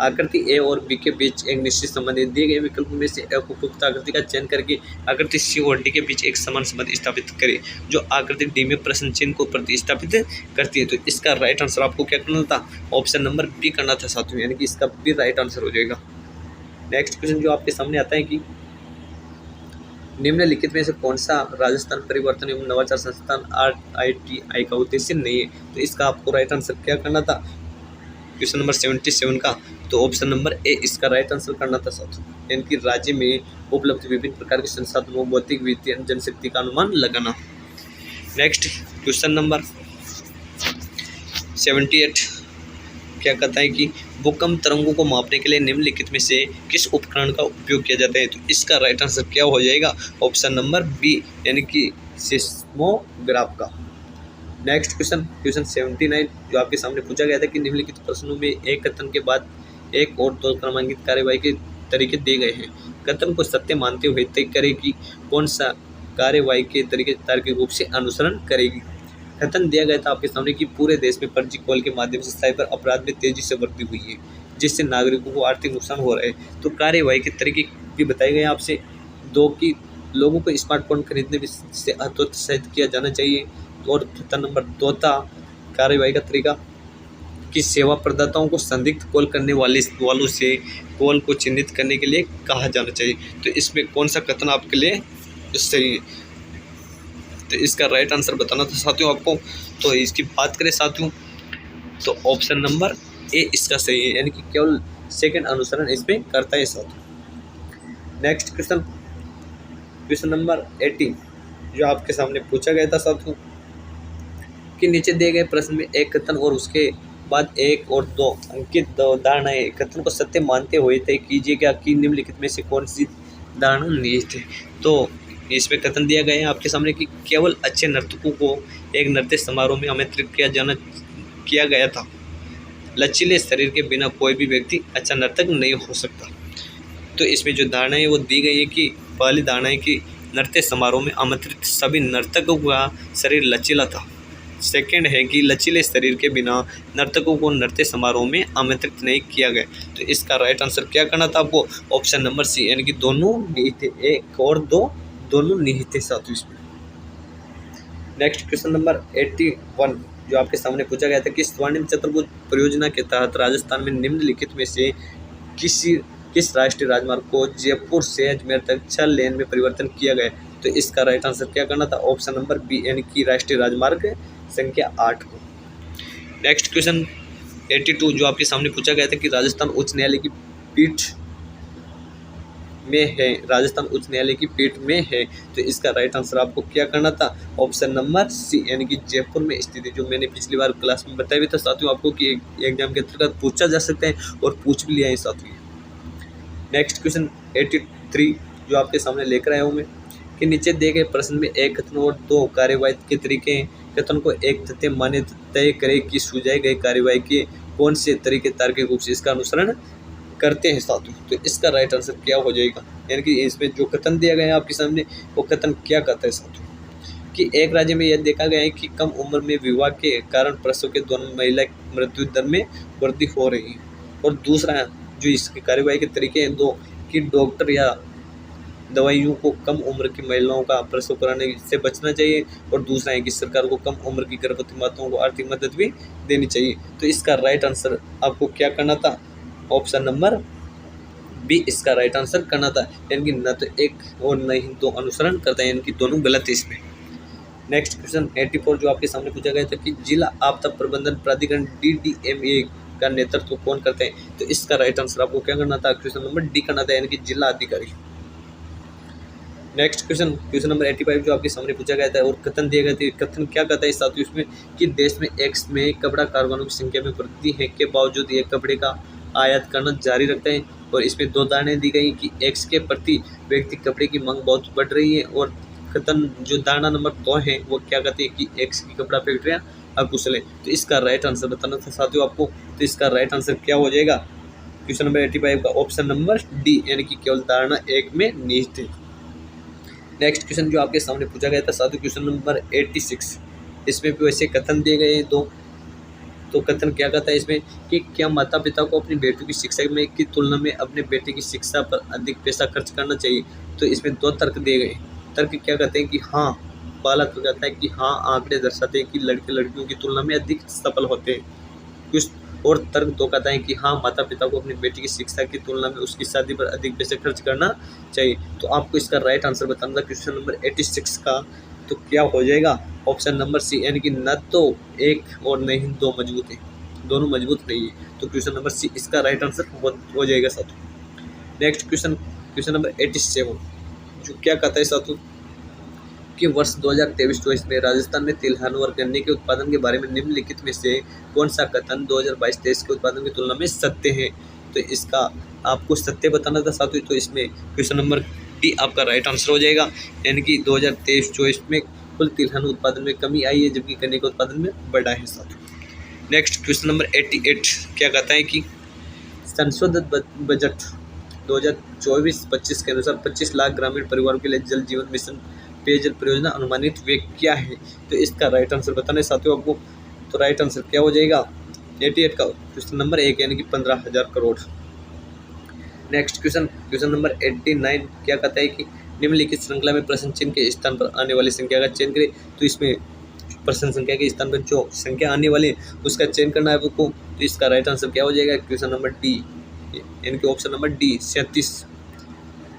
आकृति ए और बी के बीच एक निश्चित संबंध है। दिए गए विकल्पों में से एक उपयुक्त आकृति का चयन करके आकृति सी और डी के बीच एक समान संबंध स्थापित करें जो आकृति डी में प्रश्न चिन्ह को प्रतिस्थापित करती है। तो इसका राइट आंसर आपको क्या करना था? ऑप्शन नंबर बी करना था साथियों यानी कि इसका भी राइट आंसर हो जाएगा। नेक्स्ट क्वेश्चन जो आपके सामने आता है कि निम्नलिखित में से कौन सा राजस्थान परिवर्तन एवं नवाचार संस्थान RITI का उद्देश्य नहीं है? तो इसका आपको राइट आंसर क्या करना था? क्वेश्चन नंबर 77 का तो ऑप्शन नंबर ए इसका राइट आंसर करना था साथियों यानी कि राज्य में उपलब्ध विभिन्न प्रकार के संसाधनों, भौतिक, वित्तीय, जनशक्ति का अनुमान लगाना। नेक्स्ट क्वेश्चन नंबर 78 क्या कहता है कि भूकंप तरंगों को मापने के लिए निम्नलिखित में से किस उपकरण का उपयोग किया जाता है? तो इसका राइट आंसर क्या हो जाएगा? ऑप्शन नंबर बी यानी कि सिस्मोग्राफ का। नेक्स्ट क्वेश्चन 79 जो आपके सामने पूछा गया था कि निम्नलिखित प्रश्नों में एक कथन के बाद एक और दो क्रमांकित कार्यवाही के तरीके दिए गए हैं। कथन को सत्य मानते हुए तय करें कि कौन सा कार्यवाही के तरीके तार्किक रूप से अनुसरण करेगी। कथन दिया गया था आपके सामने कि पूरे देश में फर्जी कॉल के माध्यम से साइबर अपराध में तेजी से वृद्धि हुई है जिससे नागरिकों को आर्थिक नुकसान हो रहा है। तो कार्यवाही के तरीके भी बताए गए आपसे। 2 की लोगों को स्मार्टफोन खरीदने से हतोत्साहित किया जाना चाहिए। और कथन नंबर 2 था कार्रवाई का तरीका कि सेवा प्रदाताओं को संदिग्ध कॉल करने वालों से कॉल को चिन्हित करने के लिए कहा जाना चाहिए। तो इसमें कौन सा कथन आपके लिए सही है? तो इसका राइट आंसर बताना था साथियों आपको। तो इसकी बात करें साथियों तो ऑप्शन नंबर ए इसका सही है, यानी कि केवल सेकंड अनुसरण इसमें करता है साथियों। नेक्स्ट क्वेश्चन नंबर 80 जो आपके सामने पूछा गया था साथियों कि नीचे दिए गए प्रश्न में एक कथन और उसके बाद 1 और 2 अंकित धारणाएं कथन को सत्य मानते हुए तय कीजिएगा कि निम्नलिखित में से कौन सी धारणा निहित है। तो इसमें कथन दिया गया है आपके सामने कि केवल अच्छे नर्तकों को एक नृत्य समारोह में आमंत्रित किया गया था। लचीले शरीर के बिना कोई भी व्यक्ति अच्छा नर्तक नहीं हो सकता। तो इसमें जो धारणा है वो दी गई है कि पहली धारणा है कि नृत्य समारोह में आमंत्रित सभी नर्तकों का शरीर लचीला था। सेकंड है कि लचीले शरीर के बिना नर्तकों को नृत्य समारोह में आमंत्रित नहीं किया गया। तो इसका राइट आंसर क्या करना था आपको? ऑप्शन नंबर सी, यानी कि दोनों निहित है, 1 और 2 दोनों निहित है साथियों इसमें। नेक्स्ट क्वेश्चन नंबर 81 जो आपके सामने पूछा गया था कि स्वर्णिम चतुर्भुज परियोजना के तहत राजस्थान में निम्नलिखित में से किस राष्ट्रीय राजमार्ग को जयपुर से अजमेर तक 6 लेन में परिवर्तन किया गया? तो इसका राइट आंसर क्या करना था? ऑप्शन नंबर बी, यानी कि राष्ट्रीय राजमार्ग संख्या 8 को। नेक्स्ट क्वेश्चन 82 जो आपके सामने पूछा गया था कि राजस्थान उच्च न्यायालय की पीठ में है, तो इसका राइट आंसर आपको क्या करना था? ऑप्शन नंबर सी, यानी कि जयपुर में स्थित है, जो मैंने पिछली बार क्लास में बताया भी था साथियों आपको कि एग्जाम के अंतर्गत पूछा जा सकता है और पूछ भी लिया है साथियों। नेक्स्ट क्वेश्चन 83 जो आपके सामने लेकर आया हूँ मैं कि नीचे दिए गए प्रश्न में एक कथन और 2 कार्यवाही के तरीके हैं। कथन को एक तथ्य माने तय करे कि सुझाए गए कार्यवाही के कौन से तरीके तार्किक रूप से इसका अनुसरण करते हैं साथियों। तो इसका राइट आंसर क्या हो जाएगा? यानी कि इसमें जो कथन दिया गया है आपके सामने वो कथन क्या कहता है साथियों कि एक राज्य में यह देखा गया है कि कम उम्र में विवाह के कारण प्रसव के दौरान महिला मृत्यु दर में वृद्धि हो रही है। और दूसरा जो इसकी कार्यवाही के तरीके हैं 2 कि डॉक्टर या दवाइयों को कम उम्र की महिलाओं का प्रसव कराने से बचना चाहिए। और दूसरा है कि सरकार को कम उम्र की गर्भवती माताओं को आर्थिक मदद भी देनी चाहिए। तो इसका राइट आंसर आपको क्या करना था? ऑप्शन नंबर बी इसका राइट आंसर करना था, यानी कि न तो 1 और न ही 2 अनुसरण करता है, यानी कि दोनों गलत है इसमें। नेक्स्ट क्वेश्चन 84 जो आपके सामने पूछा गया था कि जिला आपदा प्रबंधन प्राधिकरण DDMA का नेतृत्व कौन करते हैं? तो इसका राइट आंसर आपको क्या करना था? क्वेश्चन नंबर डी करना था, यानी कि जिला अधिकारी। नेक्स्ट क्वेश्चन नंबर 85 जो आपके सामने पूछा गया था और कथन दिया गया था। कथन क्या कहता है साथियों इसमें कि देश में एक्स में कपड़ा कारखानों की संख्या में वृद्धि है के बावजूद ये कपड़े का आयात करना जारी रखते हैं। और इसमें 2 धारणाएं दी गई कि एक्स के प्रति व्यक्ति कपड़े की मांग बहुत बढ़ रही है। और कथन जो धारणा नंबर 2 है वो क्या कहते हैं कि एक्स की कपड़ा फैक्ट्रियाँ अकुशल है। तो इसका राइट आंसर बताना था साथियों आपको। तो इसका राइट आंसर क्या हो जाएगा? क्वेश्चन नंबर 85 का ऑप्शन नंबर डी, यानी कि केवल धारणा 1 में निहित है। नेक्स्ट क्वेश्चन जो आपके सामने पूछा गया था साथियों क्वेश्चन नंबर 86 इसमें भी वैसे कथन दिए गए हैं 2। तो कथन क्या कहता है इसमें कि क्या माता पिता को अपनी बेटों की शिक्षा में की तुलना में अपने बेटे की शिक्षा पर अधिक पैसा खर्च करना चाहिए? तो इसमें 2 तर्क दिए गए। तर्क क्या कहते हैं कि हाँ, पहला तो कहता है कि हाँ आंकड़े दर्शाते हैं कि लड़के लड़कियों की तुलना में अधिक सफल होते हैं कुछ। और तर्क 2 कहता है कि हाँ माता पिता को अपनी बेटी की शिक्षा की तुलना में उसकी शादी पर अधिक पैसे खर्च करना चाहिए। तो आपको इसका राइट आंसर बताना था क्वेश्चन नंबर 86 का। तो क्या हो जाएगा? ऑप्शन नंबर सी, यानी कि न तो 1 और नहीं 2 मजबूत है, दोनों मजबूत नहीं है। तो क्वेश्चन नंबर सी इसका राइट आंसर हो जाएगा साथियों। नेक्स्ट क्वेश्चन नंबर 87 जो क्या कहता है साथियों कि वर्ष 2023-24 में राजस्थान में तिलहन और गन्ने के उत्पादन के बारे में निम्नलिखित में से कौन सा कथन 2022-23 के उत्पादन की तुलना में सत्य है? तो इसका आपको सत्य बताना था साथियों। तो इसमें क्वेश्चन नंबर डी आपका राइट आंसर हो जाएगा, यानी कि 2023-24 में कुल तिलहन उत्पादन में कमी आई है जबकि गन्ने के उत्पादन में बढ़ा है साथियों। नेक्स्ट क्वेश्चन नंबर 88 क्या कहता है कि संशोधित बजट 2024-25 के अनुसार 25 लाख ग्रामीण परिवारों के लिए जल जीवन मिशन पेयजल परियोजना अनुमानित व्यय क्या है? तो इसका राइट आंसर बताना है साथियों आपको। तो राइट आंसर क्या हो जाएगा? 88 का क्वेश्चन नंबर 1 यानी कि 15,000 करोड़। नेक्स्ट क्वेश्चन नंबर 89 क्या कहता है कि निम्नलिखित श्रृंखला में प्रश्न चिन्ह के स्थान पर आने वाली संख्या का चयन करें। तो इसमें प्रश्न संख्या के स्थान पर जो संख्या आने वाली है उसका चयन करना है आपको। तो इसका राइट आंसर क्या हो जाएगा? क्वेश्चन नंबर डी, यानी कि option number D 37।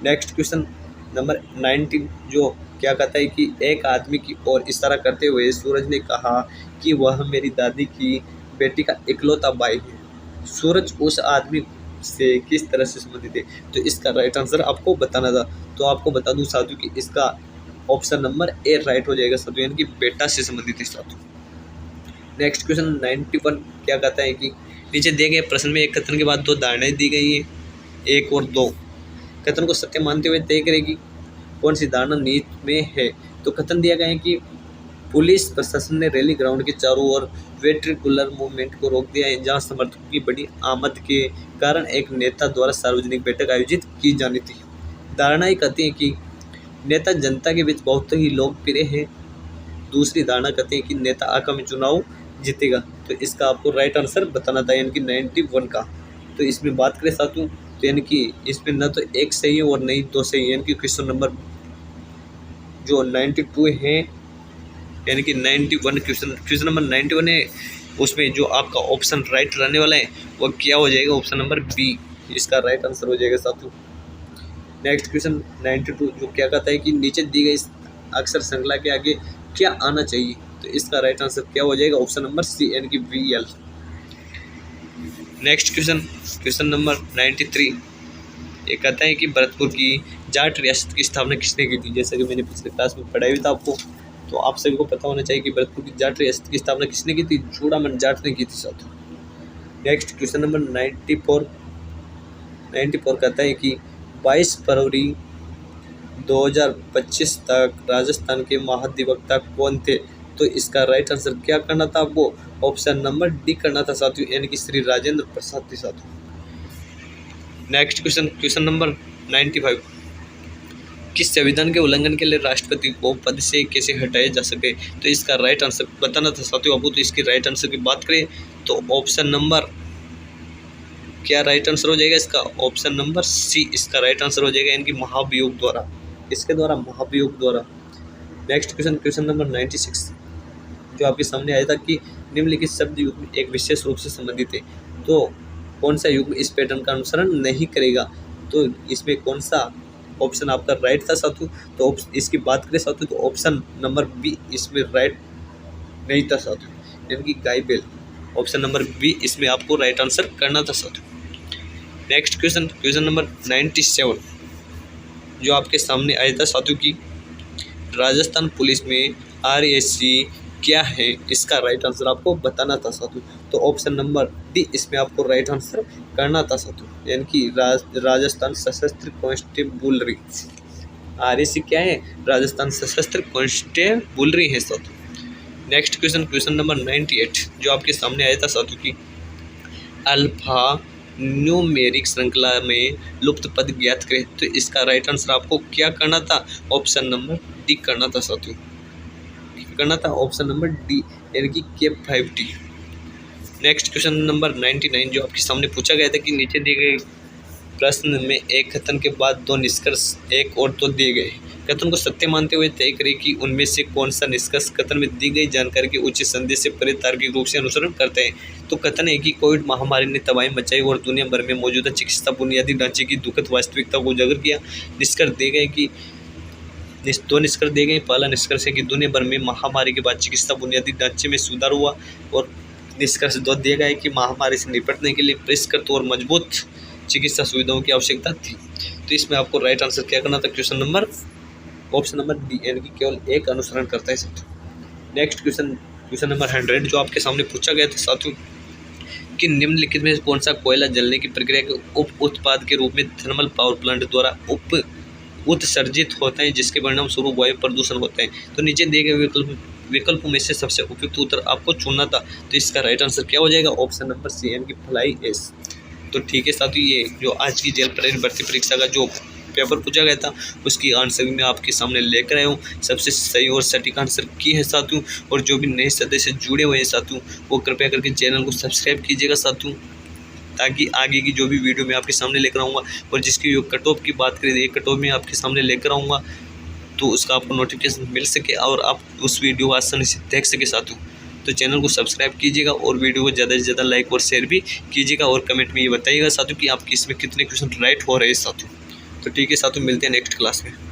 Next question number 19 जो क्या कहता है कि एक आदमी की ओर इशारा करते हुए सूरज ने कहा कि वह मेरी दादी की बेटी का इकलौता भाई है। सूरज उस आदमी से किस तरह से संबंधित है? तो इसका राइट आंसर आपको बताना था। तो आपको बता दूं साधु कि इसका ऑप्शन नंबर ए राइट हो जाएगा साधु, यानी कि बेटा से संबंधित है साधु। नेक्स्ट क्वेश्चन 91 क्या कहता है कि नीचे दिए गए प्रश्न में एक कथन के बाद दो धारणाएं दी गई है, 1 और 2। कथन को सत्य मानते हुए तय करेगी कौन सी धारणा नीति में है। तो कथन दिया गया है कि पुलिस प्रशासन ने रैली ग्राउंड के चारों ओर वेट्रिकुलर मूवमेंट को रोक दिया है, जहां समर्थकों की बड़ी आमद के कारण एक नेता द्वारा सार्वजनिक बैठक आयोजित की जानी थी। धारणाएं कहती हैं कि नेता जनता के बीच बहुत ही लोकप्रिय है। दूसरी धारणा कहती है कि नेता आगामी चुनाव जीतेगा। तो इसका आपको राइट आंसर बताना था, यानी कि 91 का। तो इसमें बात करें साथियों, तो यानी कि इसमें न तो एक सही है और नहीं 2 सही है, यानी कि क्वेश्चन नंबर जो 92 है, यानी कि 91 क्वेश्चन नंबर 91 है, उसमें जो आपका ऑप्शन राइट रहने वाला है वो क्या हो जाएगा? ऑप्शन नंबर बी इसका राइट आंसर हो जाएगा साथियों। नेक्स्ट क्वेश्चन 92 जो क्या कहता है कि नीचे दी गई अक्षर श्रृंखला के आगे क्या आना चाहिए? तो इसका राइट आंसर क्या हो जाएगा? ऑप्शन नंबर सी, यानी कि VL। नेक्स्ट क्वेश्चन नंबर 93 ये कहता है कि भरतपुर की जाट रियासत की स्थापना किसने की थी? जैसा कि मैंने पिछले क्लास में पढ़ाया भी था आपको, तो आप सभी को पता होना चाहिए कि भरतपुर की जाट रियासत की स्थापना किसने की थी? चूड़ामन जाट ने की थी साथियों। नेक्स्ट क्वेश्चन नंबर 94 कहता है कि 22 फरवरी 2025 तक राजस्थान के महाधिवक्ता कौन थे? तो इसका राइट आंसर क्या करना था आपको? ऑप्शन नंबर डी करना था साथियों, यानी कि श्री राजेंद्र प्रसाद थे साथियों। नेक्स्ट क्वेश्चन नंबर 95 किस संविधान के उल्लंघन के लिए राष्ट्रपति को पद से कैसे हटाया जा सके? तो इसका राइट आंसर बताना था साथियों आपको। तो इसकी राइट आंसर की बात करें तो ऑप्शन नंबर क्या राइट आंसर हो जाएगा इसका? ऑप्शन नंबर सी इसका राइट आंसर हो जाएगा, यानी कि महाभियोग द्वारा, इसके द्वारा महाभियोग द्वारा। नेक्स्ट क्वेश्चन नंबर 96 जो आपके सामने आया था कि निम्नलिखित शब्द युग्म एक विशेष रूप से संबंधित है, तो कौन सा युग्म इस पैटर्न का अनुसरण नहीं करेगा? तो इसमें कौन सा ऑप्शन आपका राइट था साथियों? तो इसकी बात करें साथियों तो ऑप्शन नंबर बी इसमें राइट नहीं था साथियों, यानी कि गाइबेल। ऑप्शन नंबर बी इसमें आपको राइट आंसर करना था साथियों। नेक्स्ट क्वेश्चन नंबर 97 जो आपके सामने आया था साथियों की राजस्थान पुलिस में RSC क्या है? इसका राइट आंसर आपको बताना था साथियों। तो ऑप्शन नंबर डी इसमें आपको राइट आंसर करना था साथियों, यानी कि राजस्थान सशस्त्र कांस्टेबुलरी। RSC क्या है? राजस्थान सशस्त्र कांस्टेबुलरी है साथियों। नेक्स्ट क्वेश्चन नंबर 98 जो आपके सामने आया था साथियों की अल्फा न्यूमेरिक श्रृंखला में लुप्त पद ज्ञात करें। तो इसका राइट आंसर आपको क्या करना था? ऑप्शन नंबर डी करना था साथियों, करना था ऑप्शन नंबर डी, यानी कि K5T। नेक्स्ट क्वेश्चन नंबर 99 जो आपके सामने पूछा गया था कि नीचे दिए गए प्रश्न में एक कथन के बाद 2 निष्कर्ष 1 और 2 दिए गए, कथन को सत्य मानते हुए तय करें कि उनमें से कौन सा निष्कर्ष कथन में दी गई जानकारी के उचित संदेश से परे तार्किक रूप से अनुसरण करते हैं। तो कथन है कि कोविड महामारी ने तबाही मचाई और दुनिया भर में मौजूदा चिकित्सा बुनियादी ढांचे की दुखद वास्तविकता को उजागर किया। निष्कर्ष दिए गए कि 2 निष्कर्ष दिए गए। पहला निष्कर्ष है कि दुनिया भर में महामारी के बाद चिकित्सा बुनियादी ढांचे में सुधार हुआ, और निष्कर्ष 2 दिया गया है कि महामारी से निपटने के लिए परिष्कृत और मजबूत चिकित्सा सुविधाओं की आवश्यकता थी। तो इसमें आपको राइट आंसर क्या करना था? ऑप्शन नंबर डी, यानी कि केवल एक अनुसरण करता है साथियों। नेक्स्ट क्वेश्चन नंबर 100 जो आपके सामने पूछा गया था साथियों कि निम्नलिखित में कौन सा कोयला जलने की प्रक्रिया के उप उत्पाद के रूप में थर्मल पावर प्लांट द्वारा उत्सर्जित होते हैं, जिसके परिणाम स्वरूप वायु प्रदूषण होते हैं। तो नीचे दिए गए विकल्पों में से सबसे उपयुक्त उत्तर आपको चुनना था। तो इसका राइट आंसर क्या हो जाएगा? ऑप्शन नंबर सी, यानी कि फ्लाई एश। तो ठीक है साथियों, ये जो आज की जेल प्रेरित भर्ती परीक्षा का जो पेपर पूछा गया था उसकी आंसर मैं आपके सामने लेकर आया हूँ। सबसे सही और सटीक आंसर की है साथियों, और जो भी नए सदस्य जुड़े हुए हैं साथियों वो कृपया करके चैनल को सब्सक्राइब कीजिएगा साथियों। ताकि आगे की जो भी वीडियो मैं आपके सामने लेकर आऊँगा और जिसकी जो कट ऑफ की बात करें, एक कट ऑफ में आपके सामने लेकर आऊँगा, तो उसका आपको नोटिफिकेशन मिल सके और आप उस वीडियो को आसानी से देख सके साथियों। तो चैनल को सब्सक्राइब कीजिएगा और वीडियो को ज़्यादा से ज़्यादा लाइक और शेयर भी कीजिएगा और कमेंट में ये बताइएगा साथियों कि आपकी इसमें कितने क्वेश्चन राइट हो रहे हैं साथियों। तो ठीक है साथियों, मिलते हैं नेक्स्ट क्लास में।